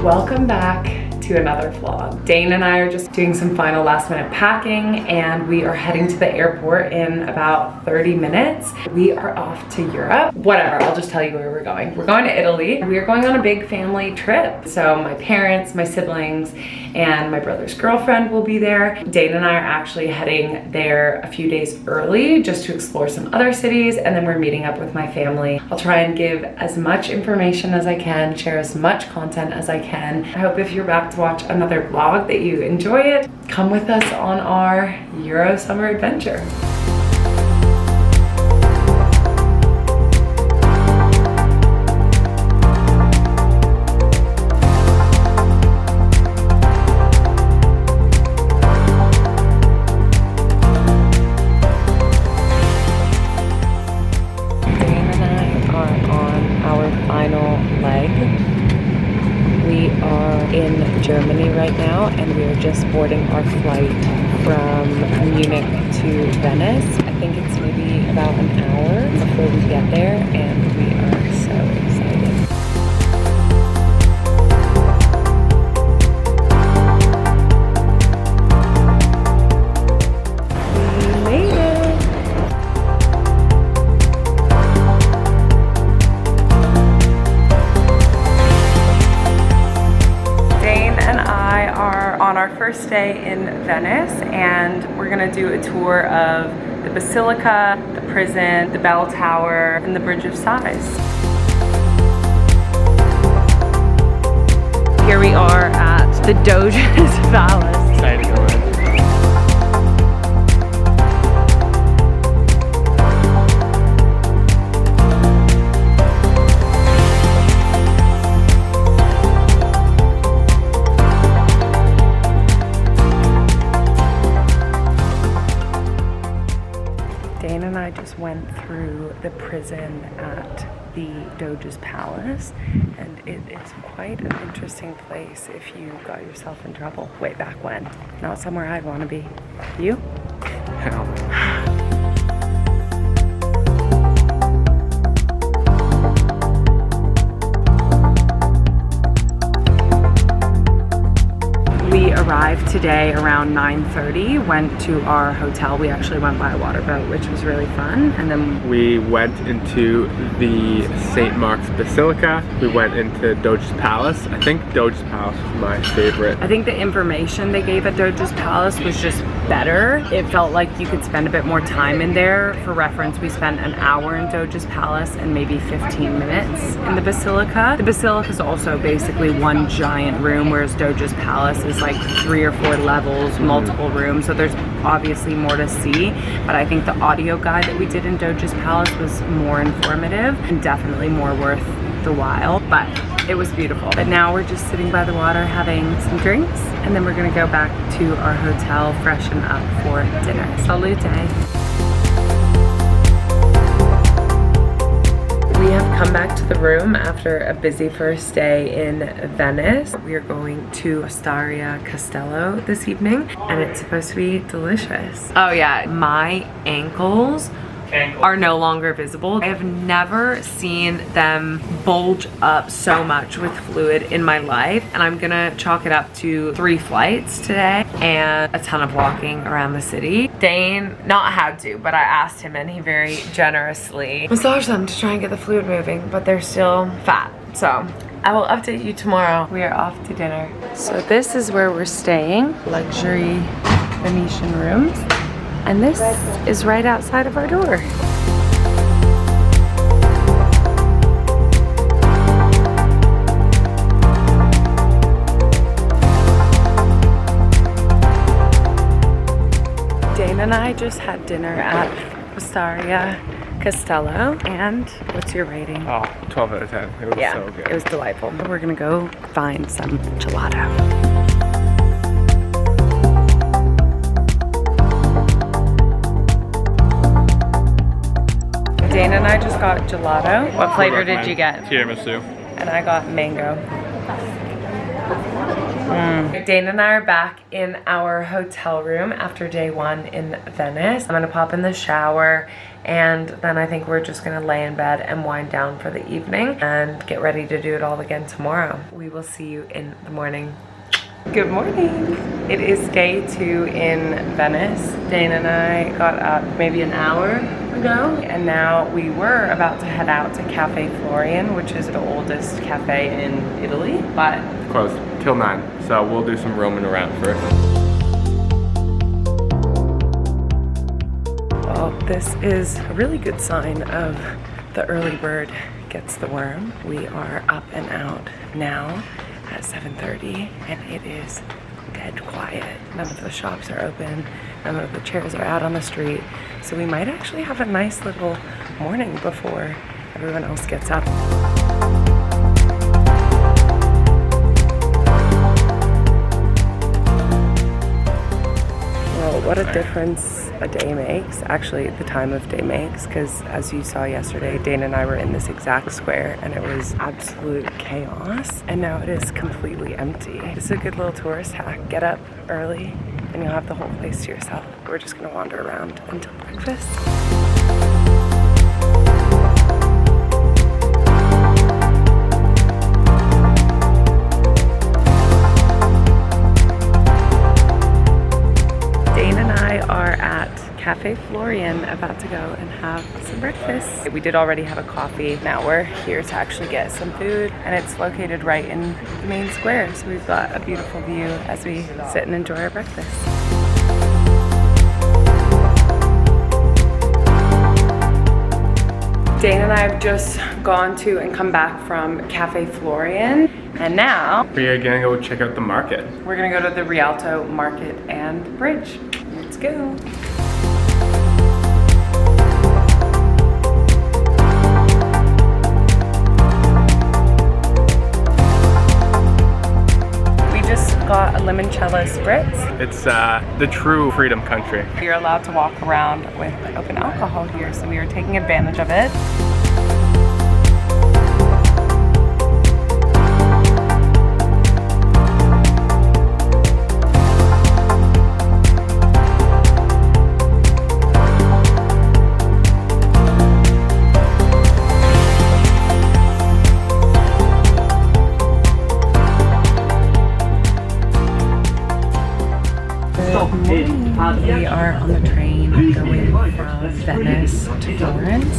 Welcome back to another vlog. Dane and I are just doing some final last minute packing and we are heading to the airport in about 30 minutes. We are off to Europe. Whatever, I'll just tell you where we're going. We're going to Italy. We are going on a big family trip. So my parents, my siblings, and my brother's girlfriend will be there. Dane and I are actually heading there a few days early just to explore some other cities, and then we're meeting up with my family. I'll try and give as much information as I can, share as much content as I can. I hope if you're back to watch another vlog that you enjoy it. Come with us on our Euro summer adventure. In Germany right now, and we are just boarding our flight from Munich to Venice. I think it's maybe about an hour before we get there, and we are so excited. We made it! On our first day in Venice, and we're gonna do a tour of the Basilica, the prison, the bell tower, and the Bridge of Sighs. Here we are at the Doge's Palace. Excited to go in. Dane and I just went through the prison at the Doge's Palace, and it is quite an interesting place if you got yourself in trouble way back when. Not somewhere I'd want to be. You? Hell. We arrived today around 9:30, went to our hotel. We actually went by a water boat, which was really fun. And then we went into the St. Mark's Basilica. We went into Doge's Palace. I think Doge's Palace was my favorite. I think the information they gave at Doge's Palace was just better. It felt like you could spend a bit more time in there. For reference, we spent an hour in Doge's Palace and maybe 15 minutes in the Basilica. The Basilica is also basically one giant room, whereas Doge's Palace is like 3 or 4 levels, multiple rooms, so there's obviously more to see, but I think the audio guide that we did in Doge's Palace was more informative and definitely more worth the while, but it was beautiful. But now we're just sitting by the water having some drinks, and then we're gonna go back to our hotel, freshen up for dinner. Salute! We have come back to the room after a busy first day in Venice. We are going to Osteria Castello this evening, and it's supposed to be delicious. Oh yeah, my ankles are no longer visible. I have never seen them bulge up so much with fluid in my life, and I'm gonna chalk it up to 3 flights today and a ton of walking around the city. Dane not had to, but I asked him and he very generously massaged them to try and get the fluid moving, but they're still fat. So I will update you tomorrow. We are off to dinner. So this is where we're staying, luxury Venetian rooms. And this is right outside of our door. Dane and I just had dinner at Osteria Castello, and what's your rating? Oh, 12 out of 10. It was so good. It was delightful. We're gonna go find some gelato. Dane and I just got gelato. What flavor did you get? Tiramisu. And I got mango. Dana and I are back in our hotel room after day 1 in Venice. I'm gonna pop in the shower and then I think we're just gonna lay in bed and wind down for the evening and get ready to do it all again tomorrow. We will see you in the morning. Good morning. It is day 2 in Venice. Dana and I got up maybe an hour ago and now we were about to head out to Cafe Florian, which is the oldest cafe in Italy, but Closed till 9, so we'll do some roaming around first. well, this is a really good sign of the early bird gets the worm. We are up and out now at 7:30 and it is dead quiet. None of the shops are open, none of the chairs are out on the street, so we might actually have a nice little morning before everyone else gets up. Well, what a difference a day makes, actually the time of day makes, because as you saw yesterday, Dana and I were in this exact square and it was absolute chaos, and now it is completely empty. This is a good little tourist hack. Get up early and you'll have the whole place to yourself. We're just gonna wander around until breakfast. Cafe Florian, about to go and have some breakfast. We did already have a coffee. Now we're here to actually get some food, and it's located right in the main square, so we've got a beautiful view as we sit and enjoy our breakfast. Dana and I have just gone to and come back from Cafe Florian, and now we are gonna go check out the market. We're gonna go to the Rialto Market and Bridge. Let's go. Got a limoncello spritz. It's the true freedom country. You're allowed to walk around with open alcohol here, so we are taking advantage of it. We are on the train going from Venice to Florence.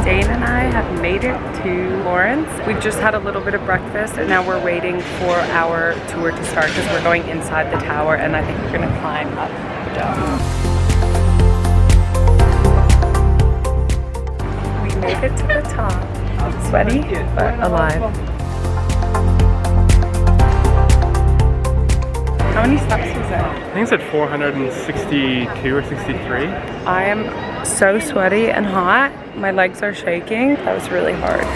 Dana and I have made it to Florence. We just had a little bit of breakfast and now we're waiting for our tour to start because we're going inside the tower and I think we're gonna climb up the dome. Made it to the top. Sweaty, but alive. How many steps was it? I think it's at 462 or 63. I am so sweaty and hot. My legs are shaking. That was really hard.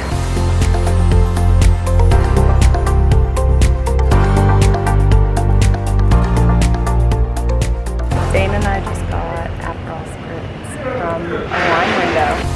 Dana and I just got Aperol spritz from a wine window.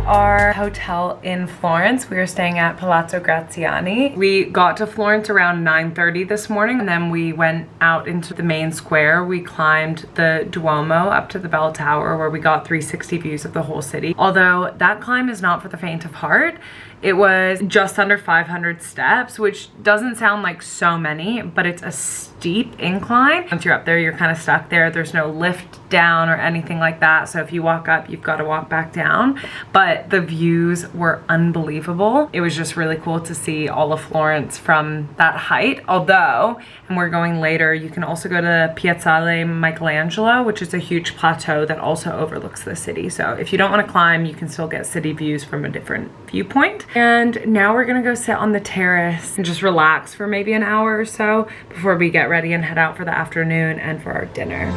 Our hotel in Florence. We are staying at Palazzo Graziani. We got to Florence around 9:30 this morning and then we went out into the main square. We climbed the Duomo up to the bell tower where we got 360 views of the whole city. Although that climb is not for the faint of heart. It was just under 500 steps, which doesn't sound like so many, but it's a steep incline. Once you're up there, you're kind of stuck there. There's no lift down or anything like that. So if you walk up, you've got to walk back down. But the views were unbelievable. It was just really cool to see all of Florence from that height. Although, and we're going later, you can also go to Piazza Michelangelo, which is a huge plateau that also overlooks the city. So if you don't want to climb, you can still get city views from a different viewpoint. And now we're gonna go sit on the terrace and just relax for maybe an hour or so before we get ready and head out for the afternoon and for our dinner.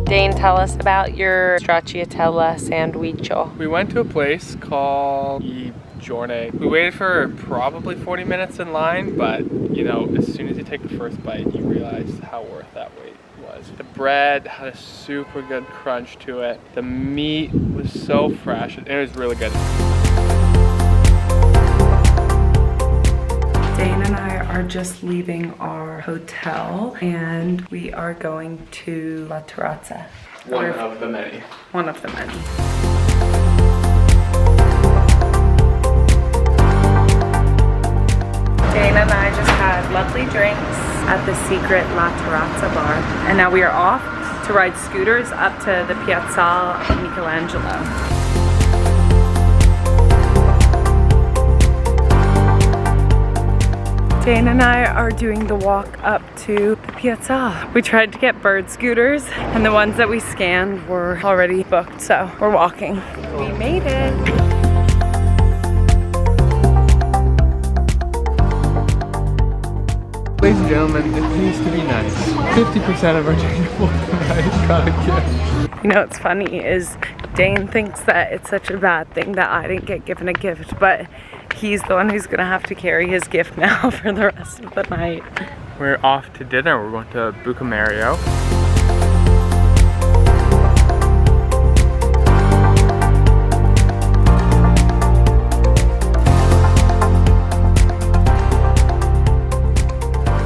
Dane, tell us about your stracciatella sandwich. We went to a place called Giorni. We waited for probably 40 minutes in line, but you know, as soon as you take the first bite, you realize how worth that wait was. The bread had a super good crunch to it. The meat was so fresh. It was really good. Dane and I are just leaving our hotel and we are going to La Terrazza. One of the many. One of the many. Dane and I just had lovely drinks at the secret La Terrazza bar. And now we are off to ride scooters up to the Piazza Michelangelo. Dane and I are doing the walk up to the Piazza. We tried to get bird scooters and the ones that we scanned were already booked, so we're walking. We made it. Ladies and gentlemen, it pays to be nice. 50% of our dinner for tonight got a gift. You know what's funny is Dane thinks that it's such a bad thing that I didn't get given a gift, but he's the one who's gonna have to carry his gift now for the rest of the night. We're off to dinner. We're going to Bucamario.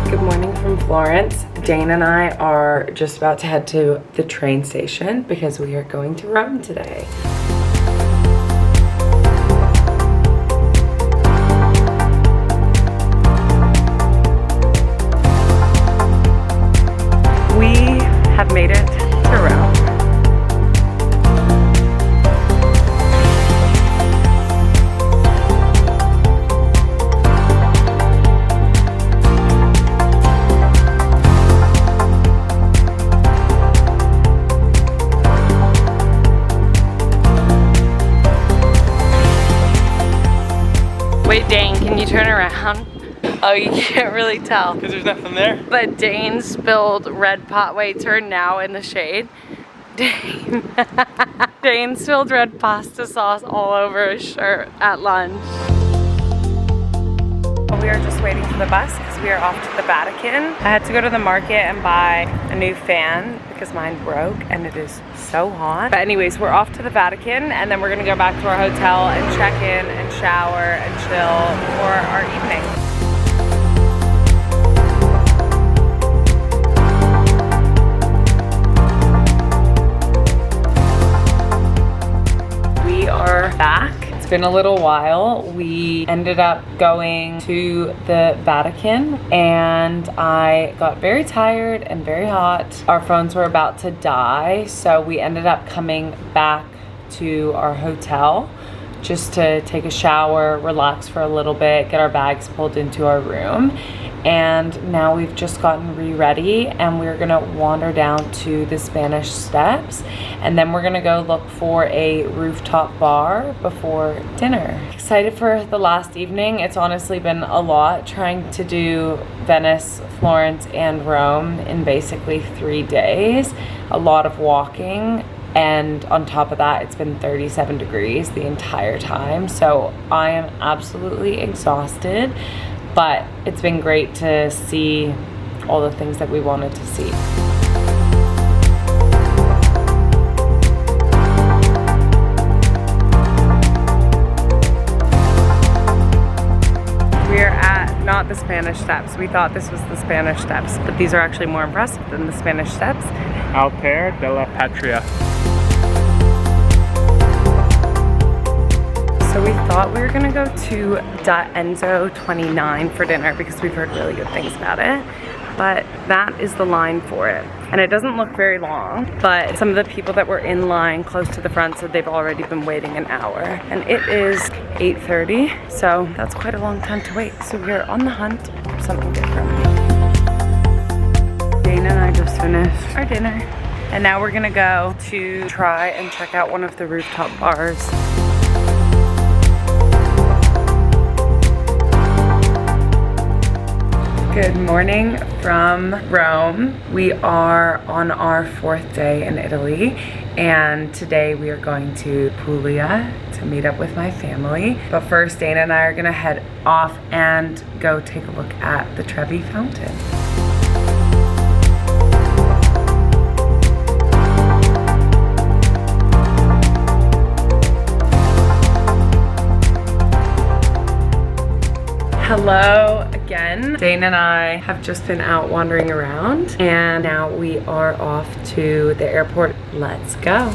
Good morning from Florence. Dane and I are just about to head to the train station because we are going to Rome today. We have made it to Rome. Wait, Dane, can you turn around? Oh, you can't really tell. Because there's nothing there. But Dane spilled red pot. Wait, turn now in the shade. Dane spilled red pasta sauce all over his shirt at lunch. We are just waiting for the bus because we are off to the Vatican. I had to go to the market and buy a new fan because mine broke and it is so hot. But anyways, we're off to the Vatican and then we're gonna go back to our hotel and check in and shower and chill for our evening. We are back. It's been a little while. We ended up going to the Vatican and I got very tired and very hot. Our phones were about to die, so we ended up coming back to our hotel just to take a shower, relax for a little bit, get our bags pulled into our room. And now we've just gotten re-ready and we're gonna wander down to the Spanish Steps and then we're gonna go look for a rooftop bar before dinner. Excited for the last evening. It's honestly been a lot trying to do Venice, Florence, and Rome in basically 3 days. A lot of walking. And on top of that, it's been 37 degrees the entire time. So I am absolutely exhausted. But it's been great to see all the things that we wanted to see. We're at not the Spanish Steps. We thought this was the Spanish Steps, but these are actually more impressive than the Spanish Steps. Altar de la Patria. So we thought we were gonna go to Da Enzo 29 for dinner because we've heard really good things about it. But that is the line for it. And it doesn't look very long, but some of the people that were in line close to the front said they've already been waiting an hour. And it is 8:30, so that's quite a long time to wait. So we're on the hunt for something different. Dana and I just finished our dinner. And now we're gonna go to try and check out one of the rooftop bars. Good morning from Rome. We are on our 4th day in Italy, and today we are going to Puglia to meet up with my family. But first, Dana and I are gonna head off and go take a look at the Trevi Fountain. Hello again. Dana and I have just been out wandering around, and now we are off to the airport. Let's go.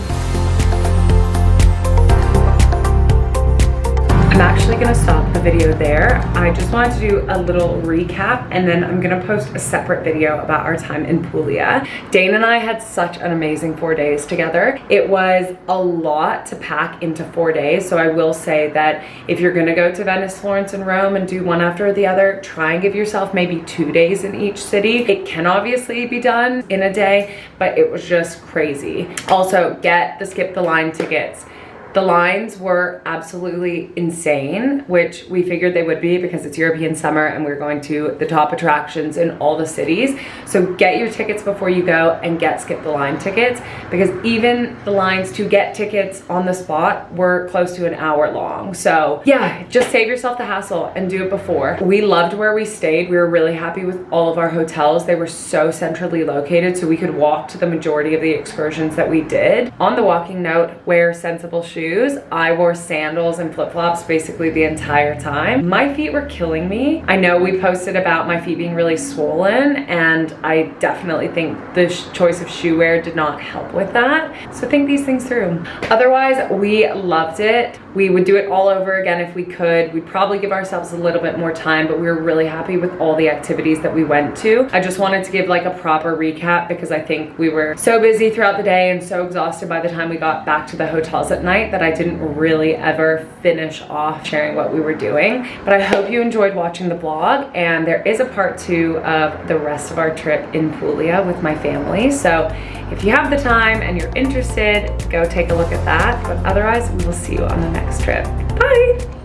I'm actually gonna stop the video there. I just wanted to do a little recap, and then I'm gonna post a separate video about our time in Puglia. Dana and I had such an amazing 4 days together. It was a lot to pack into 4 days, so I will say that if you're gonna go to Venice, Florence, and Rome and do one after the other, try and give yourself maybe 2 days in each city. It can obviously be done in a day, but it was just crazy. Also, get the skip the line tickets. The lines were absolutely insane, which we figured they would be because it's European summer and we're going to the top attractions in all the cities. So get your tickets before you go and get skip the line tickets, because even the lines to get tickets on the spot were close to an hour long. So yeah, just save yourself the hassle and do it before. We loved where we stayed. We were really happy with all of our hotels. They were so centrally located, so we could walk to the majority of the excursions that we did. On the walking note, wear sensible shoes. I wore sandals and flip-flops basically the entire time. My feet were killing me. I know we posted about my feet being really swollen, and I definitely think the choice of shoe wear did not help with that. So think these things through. Otherwise, we loved it. We would do it all over again if we could. We'd probably give ourselves a little bit more time, but we were really happy with all the activities that we went to. I just wanted to give like a proper recap because I think we were so busy throughout the day and so exhausted by the time we got back to the hotels at night that I didn't really ever finish off sharing what we were doing. But I hope you enjoyed watching the vlog, and there is a part 2 of the rest of our trip in Puglia with my family. So if you have the time and you're interested, go take a look at that. But otherwise, we will see you on the next trip. Bye!